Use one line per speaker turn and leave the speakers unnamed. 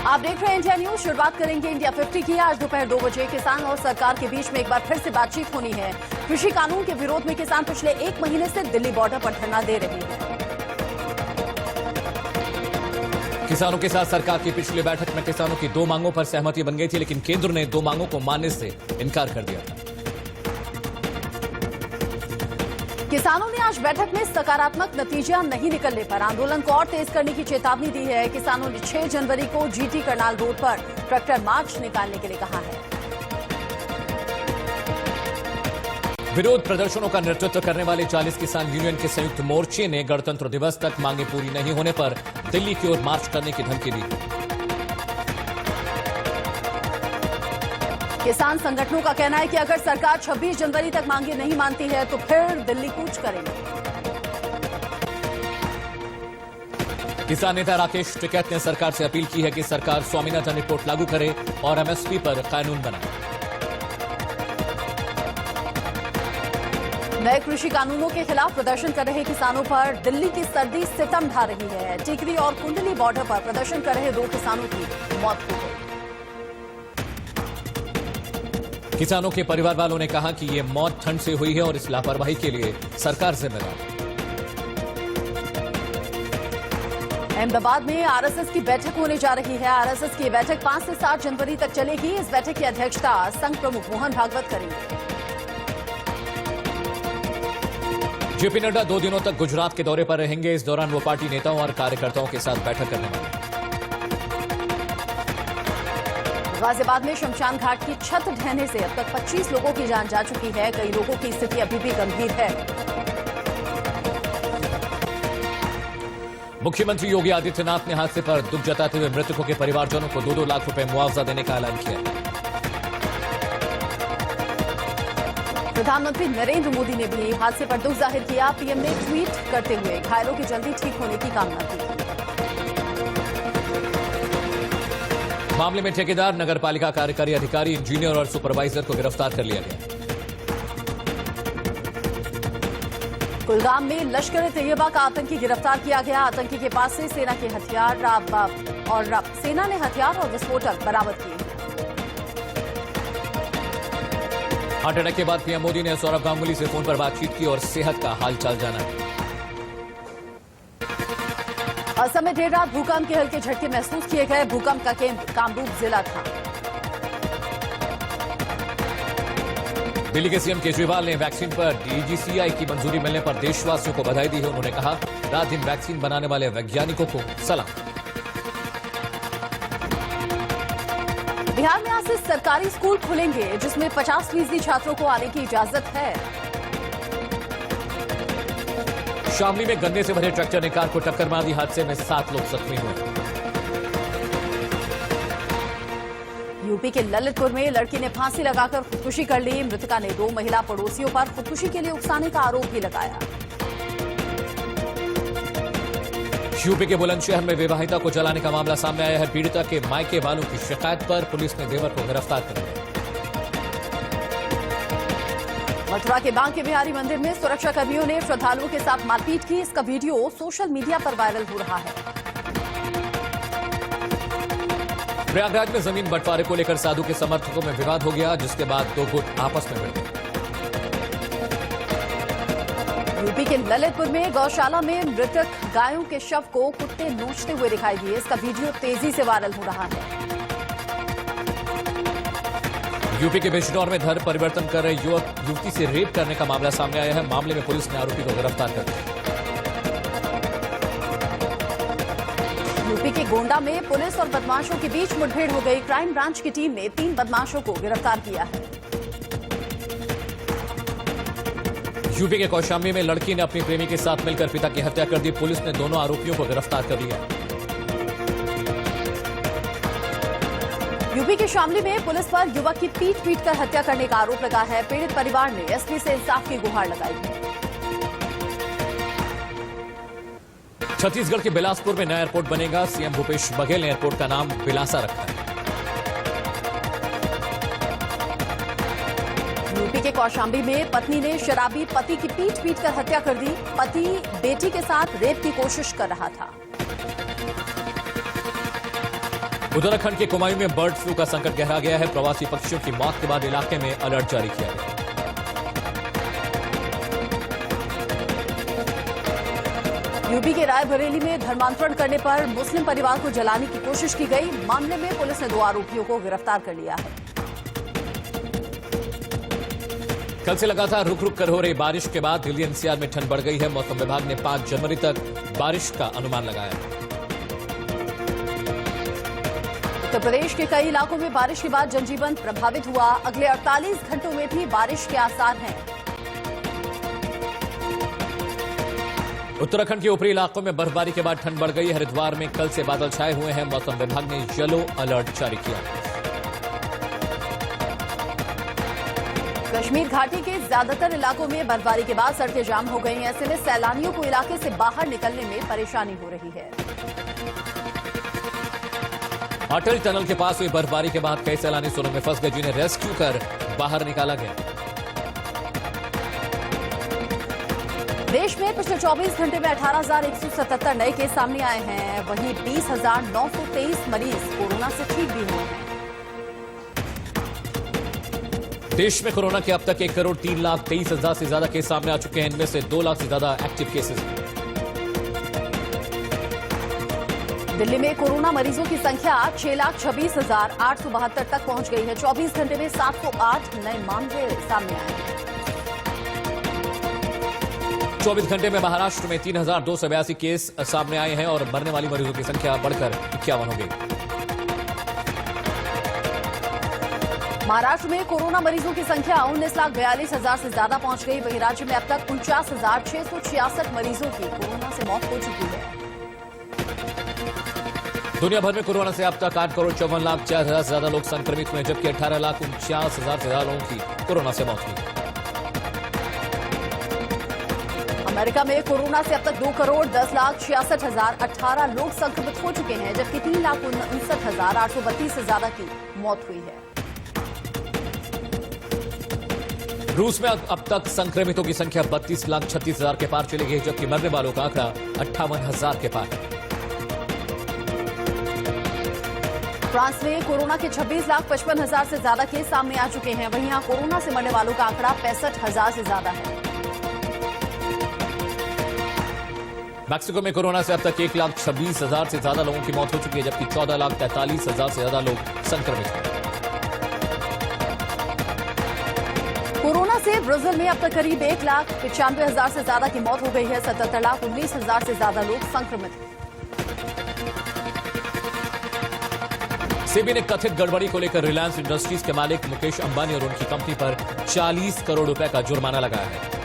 आप देख रहे हैं इंडिया न्यूज। शुरुआत करेंगे इंडिया 50 की। आज दोपहर 2 बजे किसान और सरकार के बीच में एक बार फिर से बातचीत होनी है। कृषि कानून के विरोध में किसान पिछले 1 महीने से दिल्ली बॉर्डर पर धरना दे रहे हैं।
किसानों के साथ सरकार की पिछली बैठक में किसानों की 2 मांगों पर सहमति बन गई थी, लेकिन केंद्र ने 2 मांगों को मानने से इनकार कर दिया था।
किसानों ने आज बैठक में सकारात्मक नतीजा नहीं निकलने पर आंदोलन को और तेज करने की चेतावनी दी है। किसानों ने 6 जनवरी को जीटी करनाल रोड पर ट्रैक्टर मार्च निकालने के लिए कहा है।
विरोध प्रदर्शनों का नेतृत्व करने वाले 40 किसान यूनियन के संयुक्त मोर्चे ने गणतंत्र दिवस तक मांगे पूरी नहीं होने पर दिल्ली की ओर मार्च करने की धमकी दी।
किसान संगठनों का कहना है कि अगर सरकार 26 जनवरी तक मांगे नहीं मानती है तो फिर दिल्ली कूच करेंगे।
किसान नेता राकेश टिकैत ने सरकार से अपील की है कि सरकार स्वामीनाथन रिपोर्ट लागू करे और एमएसपी पर कानून बनाए।
नए कृषि कानूनों के खिलाफ प्रदर्शन कर रहे किसानों पर दिल्ली की सर्दी सितम ढा रही है। टिकरी और कुंडली बॉर्डर पर प्रदर्शन कर रहे 2 किसानों की मौत हो गई।
किसानों के परिवार वालों ने कहा कि ये मौत ठंड से हुई है और इस लापरवाही के लिए सरकार जिम्मेदार है।
अहमदाबाद में आरएसएस की बैठक होने जा रही है। आरएसएस की बैठक 5 से 7 जनवरी तक चलेगी। इस बैठक की अध्यक्षता संघ प्रमुख मोहन भागवत करेंगे।
जेपी नड्डा 2 दिनों तक गुजरात के दौरे पर रहेंगे। इस दौरान वो पार्टी नेताओं और कार्यकर्ताओं के साथ बैठक करने वाले हैं।
गाजियाबाद में शमशान घाट की छत ढहने से अब तक 25 लोगों की जान जा चुकी है। कई लोगों की स्थिति अभी भी गंभीर है।
मुख्यमंत्री योगी आदित्यनाथ ने हादसे पर दुख जताते हुए मृतकों के परिवारजनों को 2-2 लाख रुपए मुआवजा देने का ऐलान किया।
प्रधानमंत्री नरेंद्र मोदी ने भी हादसे पर दुख जाहिर किया। पीएम ने ट्वीट करते हुए घायलों की जल्दी ठीक होने की कामना की।
मामले में ठेकेदार, नगरपालिका कार्यकारी अधिकारी, इंजीनियर और सुपरवाइजर को गिरफ्तार कर लिया गया।
कुलगाम में लश्कर-ए-तैयबा का आतंकी गिरफ्तार किया गया। आतंकी के पास से सेना के हथियार और सेना ने हथियार और विस्फोटक बरामद किए।
हार्ट अटैक के बाद पीएम मोदी ने सौरभ गांगुली से फोन पर बातचीत की और सेहत का हालचाल जाना।
असम में देर रात भूकंप के हल्के झटके महसूस किए गए। भूकंप का केंद्र कामरूप जिला था।
दिल्ली के सीएम केजरीवाल ने वैक्सीन पर डीजीसीआई की मंजूरी मिलने पर देशवासियों को बधाई दी है। उन्होंने कहा, रात दिन वैक्सीन बनाने वाले वैज्ञानिकों को सलाम।
बिहार में आज से सरकारी स्कूल खुलेंगे, जिसमें 50% छात्रों को आने की इजाजत है।
शामली में गन्ने से भरे ट्रैक्टर ने कार को टक्कर मार दी। हादसे में 7 लोग जख्मी हुए।
यूपी के ललितपुर में लड़की ने फांसी लगाकर खुदकुशी कर ली। मृतका ने 2 महिला पड़ोसियों पर खुदकुशी के लिए उकसाने का आरोप भी लगाया।
यूपी के बुलंदशहर में विवाहिता को जलाने का मामला सामने आया है। पीड़िता के मायके वालों की शिकायत पर पुलिस ने देवर को गिरफ्तार कर लिया।
मथुरा के बांके बिहारी मंदिर में सुरक्षा कर्मियों ने श्रद्धालुओं के साथ मारपीट की। इसका वीडियो सोशल मीडिया पर वायरल हो रहा है।
प्रयागराज में जमीन बंटवारे को लेकर साधु के समर्थकों में विवाद हो गया, जिसके बाद 2 गुट आपस में भिड़ गए।
यूपी के ललितपुर में गौशाला में मृतक गायों के शव को कुत्ते नोचते हुए दिखाई दिए। इसका वीडियो तेजी से वायरल हो रहा है।
यूपी के बिजनौर में धर्म परिवर्तन कर रहे युवक युवती से रेप करने का मामला सामने आया है। मामले में पुलिस ने आरोपी को गिरफ्तार कर लिया। यूपी के गोंडा में पुलिस और बदमाशों के बीच मुठभेड़ हो गई। क्राइम ब्रांच की टीम ने 3 बदमाशों को गिरफ्तार किया है। यूपी के कौशाम्बी में लड़की ने अपनी प्रेमी के साथ मिलकर पिता की हत्या कर दी। पुलिस ने दोनों आरोपियों को गिरफ्तार कर लिया। यूपी के शामली में पुलिस पर युवक की पीट कर हत्या करने का आरोप लगा है। पीड़ित परिवार ने एसपी से इंसाफ की गुहार लगाई है। छत्तीसगढ़ के बिलासपुर में नया एयरपोर्ट बनेगा। सीएम भूपेश बघेल ने एयरपोर्ट का नाम बिलासा रखा है। यूपी के कौशाम्बी में पत्नी ने शराबी पति की पीट कर हत्या कर दी। पति बेटी के साथ रेप की कोशिश कर रहा था। उत्तराखंड के कुमाऊं में बर्ड फ्लू का संकट गहरा गया है। प्रवासी पक्षियों की मौत के बाद इलाके में अलर्ट जारी किया गया।
यूपी के रायबरेली में धर्मांतरण करने पर मुस्लिम परिवार को जलाने की कोशिश की गई। मामले में पुलिस ने 2 आरोपियों को गिरफ्तार कर लिया है।
कल से लगातार रुक रुक कर हो रही बारिश के बाद दिल्ली एनसीआर में ठंड बढ़ गई है। मौसम विभाग ने 5 जनवरी तक बारिश का अनुमान लगाया है।
उत्तर प्रदेश के कई इलाकों में बारिश के बाद जनजीवन प्रभावित हुआ। अगले 48 घंटों में भी बारिश के आसार हैं।
उत्तराखंड के ऊपरी इलाकों में बर्फबारी के बाद ठंड बढ़ गई। हरिद्वार में कल से बादल छाए हुए हैं। मौसम विभाग ने येलो अलर्ट जारी किया।
कश्मीर घाटी के ज्यादातर इलाकों में बर्फबारी के बाद सड़कें जाम हो गई हैं। ऐसे में सैलानियों को इलाके से बाहर निकलने में परेशानी हो रही है।
अटल टनल के पास हुई बर्फबारी के बाद कई सैलानी सुरंग में फंस गए, जिन्हें रेस्क्यू कर बाहर निकाला गया।
देश में पिछले 24 घंटे में 18,177 नए केस सामने आए हैं। वहीं 20,923 मरीज कोरोना से ठीक भी हुए हैं।
देश में कोरोना के अब तक 1,03,23,000 से ज्यादा केस सामने आ चुके हैं। इनमें से 2 लाख से ज्यादा एक्टिव केसेस हैं।
दिल्ली में कोरोना मरीजों की संख्या 6,26,872 तक पहुंच गई है। 24 घंटे में 708 नए मामले सामने आए हैं।
24 घंटे में महाराष्ट्र में 3,282 केस सामने आए हैं और मरने वाली मरीजों की संख्या बढ़कर 51 हो गई।
महाराष्ट्र में कोरोना मरीजों की संख्या 19,42,000 से ज्यादा पहुंच गई। वहीं राज्य में अब तक 49,666 मरीजों की कोरोना से मौत हो चुकी है।
दुनिया भर में कोरोना से अब तक 8,54,04,000 से ज्यादा लोग संक्रमित हुए, जबकि 18,49,000 से ज्यादा लोगों की कोरोना से मौत हुई।
अमेरिका में कोरोना से अब तक 2,10,66,018 लोग संक्रमित हो चुके हैं, जबकि 3,59,832 से ज्यादा की मौत हुई है।
रूस में अब तक संक्रमितों की संख्या 32,36,000 के पार चली गई, जबकि मरने वालों का आंकड़ा 58,000 के पार।
फ्रांस में कोरोना के 26,55,000 से ज्यादा केस सामने आ चुके हैं। वहीं यहां कोरोना से मरने वालों का आंकड़ा 65,000 से ज्यादा है।
मैक्सिको में कोरोना से अब तक 1,26,000 से ज्यादा लोगों की मौत हो चुकी है, जबकि 14,43,000 से ज्यादा लोग संक्रमित हैं।
कोरोना से ब्राजील में अब तक करीब 1,95,000 से ज्यादा की मौत हो गई है। 77,19,000 से ज्यादा लोग संक्रमित हैं।
सेबी ने कथित गड़बड़ी को लेकर रिलायंस इंडस्ट्रीज के मालिक मुकेश अंबानी और उनकी कंपनी पर 40 करोड़ रुपए का जुर्माना लगाया है।